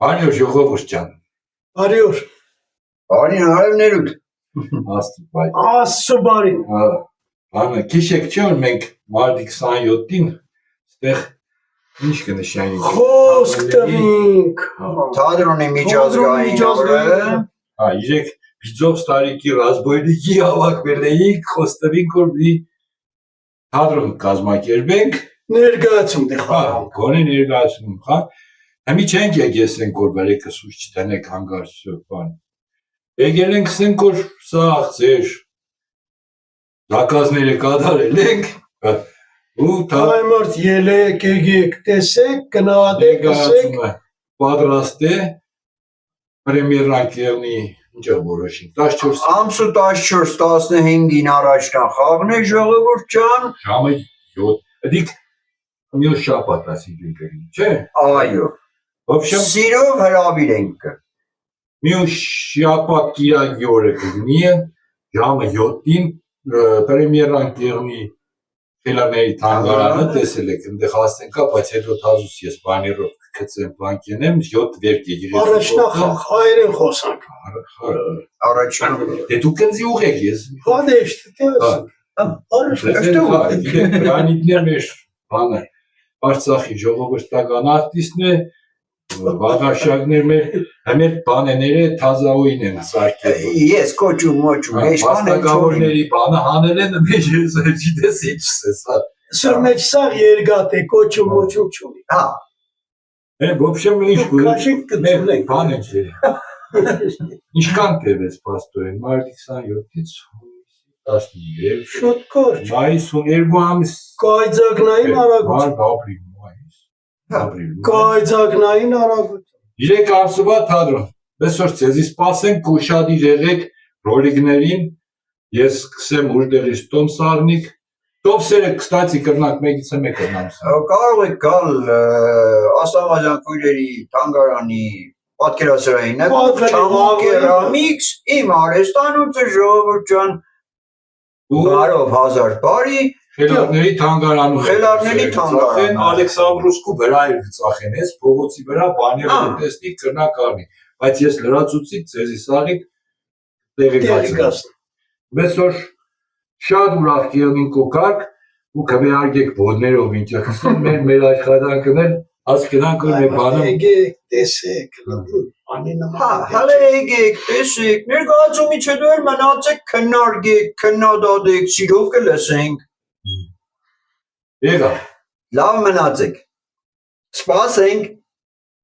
Բարի օր ժողովուրդ ջան։ Բարի օր։ Բարի նարևներուդ։ Աստված։ Աստծո բարին։ Բանը քիշեք չէ՞ որ մենք մարտի 27-ին այդտեղ ինչ կնշանենք։ Խոսք տվինք։ Թատրոնի միջազգային օրը։ Իրեք Բիձով Ստարիկի ռազմոյնիկի հավաքվել էինք, խոստովինք որ մի թատրոն կազմակերպենք։ Ներկայացում դե խաղանք։ Գոնե ներկայացում, հա։ Հիմի չենք եկեսենք որ բարեկը սուրճ չտնենք հանգարցու բան։ Եկել ենք ասենք որ սա ձեր զակազները կատարել ենք ու Այմարտ ելեք, եկեք, տեսեք, գնահատեք, ասեք։ Պատրաստ է պրեմիերակերնի ինչա որոշենք 14 ամսու 14-15-ին առաջնա խաղն է ժողովուրդ ջան։ ժամը 7 դիք մյուս շաբաթ ասենք կգնի, չէ։ Այո։ Вообще Սիրով հրավիր ենք։ մյուս շաբաթ կիրակի օրը կգնի ժամը 7-ին պրեմիերակերնի Խելարների թանգարանը տեսել եք, այնտեղ հասնենք, բայց հետո թազուս ես բաներով կգցեմ բանկենեմ 7 վերք եկի։ Առաջնախախ, հայերեն խոսանք։ Առաջնա։ Դե դու կնձի ուղեք ես։ Հադեշտ, Առաջնախ։ Գրանիտներ մեր բանը Արցախի ժողովրդական արտիստն է, վաղաշակներ մեր բանեները թազաույն են սարքել։ Ես կոչում ոչում, Հաստակավորների բանը հանել են մեջ գիտես ինչս է սա։ Սր մեջ սաղ երգատ է, կոչում ոչում չունի։ Հա։ В общем, ինչ Քաշիկ կծունենք։ բան է։ Ինչքան տևեց փաստորեն մարտի 27-ից 15 Շուտ կորչ։ մայիս 2 ամիս Կայծակնային արագություն։ ապրիլ մայիս ապրիլ Կայծակնային արագություն։ 3 ամսվա թատրոն այսօր ցեզի սպասենք ուշադիր եղեք ռոլիկներին ես սկսեմ ուժդեղից Տոմս Արնիկ Տոմսերը կստացի կրնանք մեկիցը մեկը նամս Կարող եք գալ Ասլամազյան քույրերի թանգարանի պատկերասրահին Կերամիկս իմ արհեստանոցը ժողովուրդ ջան բարով հազար բարի Խելարների թանգարանում Խելարների թանգարան Ալեքսանդրովսկու վրա էր ծախեն ես փողոցի վրա բաները տեսնիք կրնակ արնի բայց ես լրացուցի ցեզի սաղիկ տեղի գացի Այսօր շատ ուրախ կլինենք կոկակ ու կվերարգեք բոլներով ինչ ասում մեր աշխատանքն էլ հասկանանք որ մեր բանը Եկեք, տեսեք, անի Հա, նման։ հələ եկեք, տեսեք, ներկայացումից հետո էլ մնացեք քննարկեք, քննադատեք, սիրով կլսենք Եղա Լավ մնացեք Սպասենք